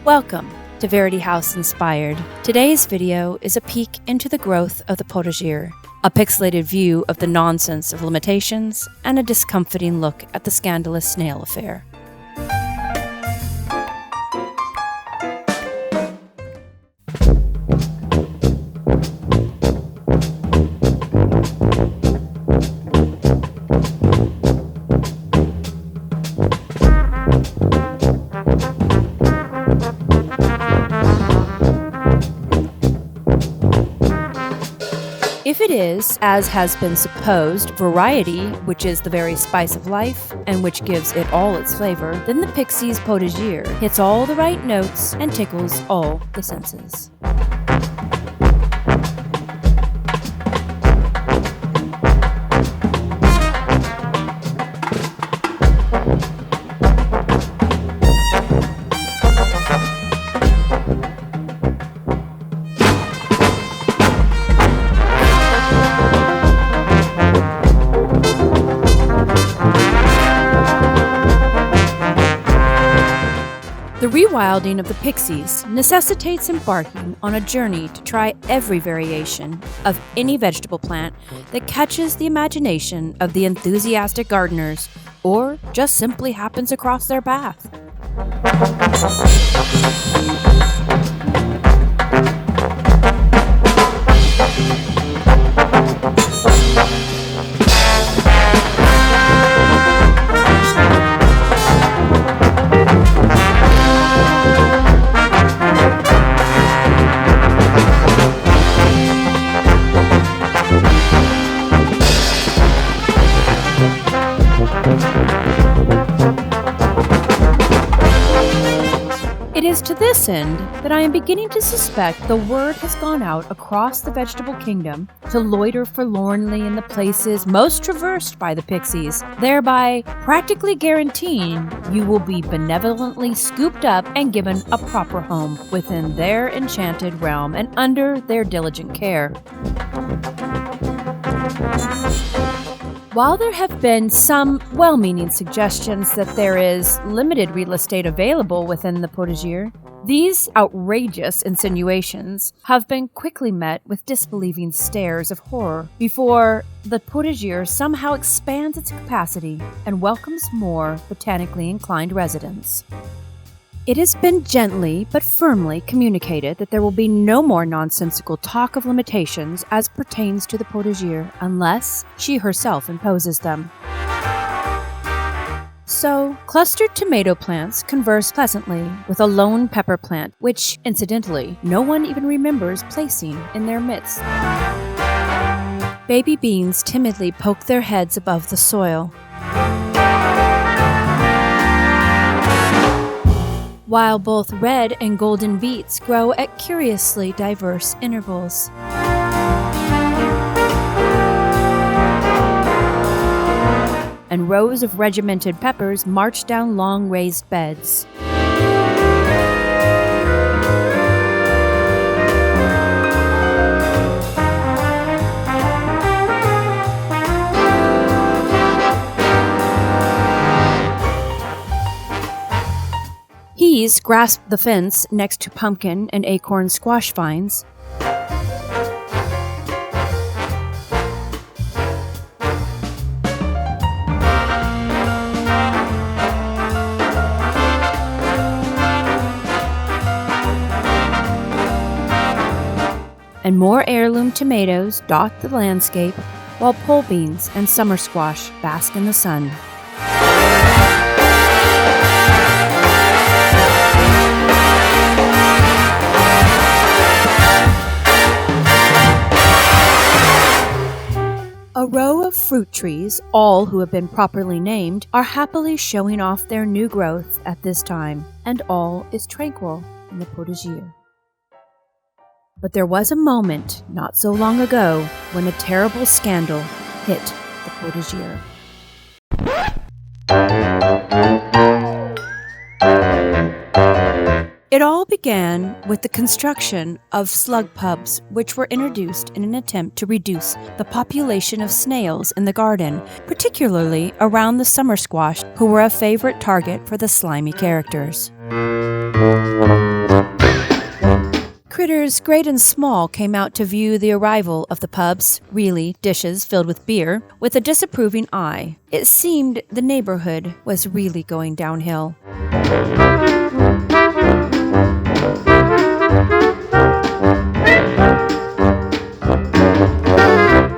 Welcome to Verity House Inspired. Today's video is a peek into the growth of the potager, a pixelated view of the nonsense of limitations, and a discomforting look at the scandalous snail affair. If it is, as has been supposed, variety, which is the very spice of life, and which gives it all its flavor, then the Pixies Potager hits all the right notes and tickles all the senses. The rewilding of the Pixies necessitates embarking on a journey to try every variation of any vegetable plant that catches the imagination of the enthusiastic gardeners or just simply happens across their path. It is to this end that I am beginning to suspect the word has gone out across the vegetable kingdom to loiter forlornly in the places most traversed by the Pixies, thereby practically guaranteeing you will be benevolently scooped up and given a proper home within their enchanted realm and under their diligent care. While there have been some well-meaning suggestions that there is limited real estate available within the potager, these outrageous insinuations have been quickly met with disbelieving stares of horror before the potager somehow expands its capacity and welcomes more botanically inclined residents. It has been gently but firmly communicated that there will be no more nonsensical talk of limitations as pertains to the potager unless she herself imposes them. So, clustered tomato plants converse pleasantly with a lone pepper plant, which, incidentally, no one even remembers placing in their midst. Baby beans timidly poke their heads above the soil, while both red and golden beets grow at curiously diverse intervals. And rows of regimented peppers march down long raised beds. Peas grasp the fence next to pumpkin and acorn squash vines. And more heirloom tomatoes dot the landscape, while pole beans and summer squash bask in the sun. A row of fruit trees, all who have been properly named, are happily showing off their new growth at this time, and all is tranquil in the potager. But there was a moment, not so long ago, when a terrible scandal hit the potager. It all began with the construction of slug pubs, which were introduced in an attempt to reduce the population of snails in the garden, particularly around the summer squash, who were a favorite target for the slimy characters. critters great and small came out to view the arrival of the pubs, really dishes filled with beer, with a disapproving eye. It seemed the neighborhood was really going downhill.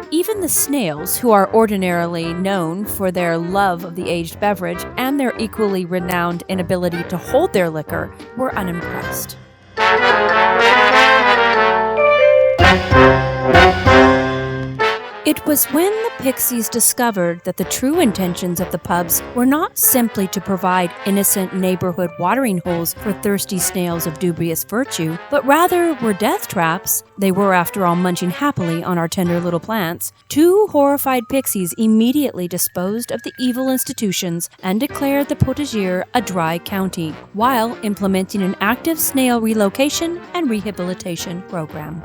Even the snails, who are ordinarily known for their love of the aged beverage and their equally renowned inability to hold their liquor, were unimpressed. It was when the Pixies discovered that the true intentions of the pubs were not simply to provide innocent neighborhood watering holes for thirsty snails of dubious virtue, but rather were death traps. They were, after all, munching happily on our tender little plants. Two horrified Pixies immediately disposed of the evil institutions and declared the Potager a dry county, while implementing an active snail relocation and rehabilitation program.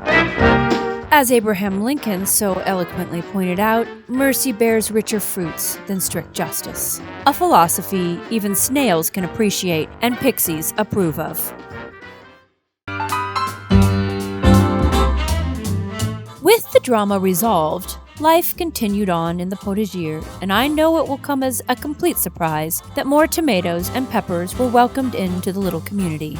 As Abraham Lincoln so eloquently pointed out, mercy bears richer fruits than strict justice. A philosophy even snails can appreciate and pixies approve of. With the drama resolved, life continued on in the Potager, and I know it will come as a complete surprise that more tomatoes and peppers were welcomed into the little community.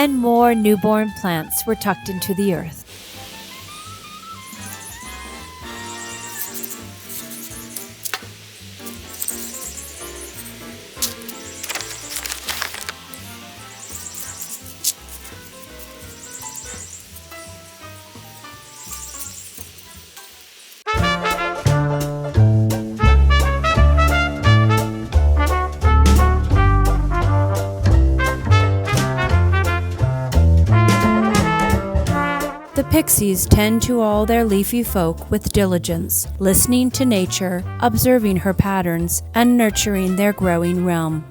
And more newborn plants were tucked into the earth. The Pixies tend to all their leafy folk with diligence, listening to nature, observing her patterns, and nurturing their growing realm.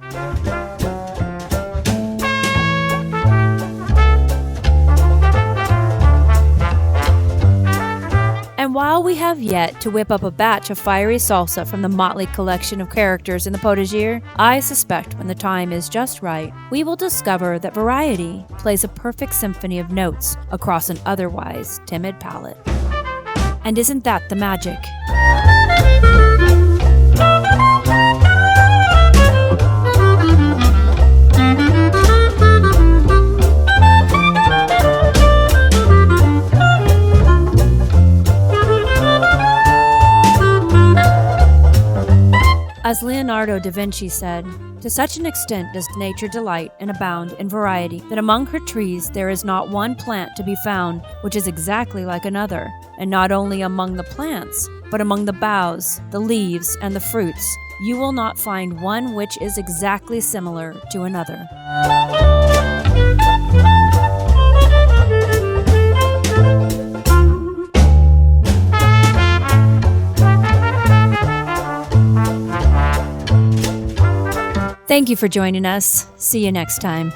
And while we have yet to whip up a batch of fiery salsa from the motley collection of characters in the Potager, I suspect when the time is just right, we will discover that variety plays a perfect symphony of notes across an otherwise timid palette. And isn't that the magic? As Leonardo da Vinci said, "To such an extent does nature delight and abound in variety, that among her trees there is not one plant to be found which is exactly like another, and not only among the plants, but among the boughs, the leaves, and the fruits, you will not find one which is exactly similar to another." Thank you for joining us. See you next time.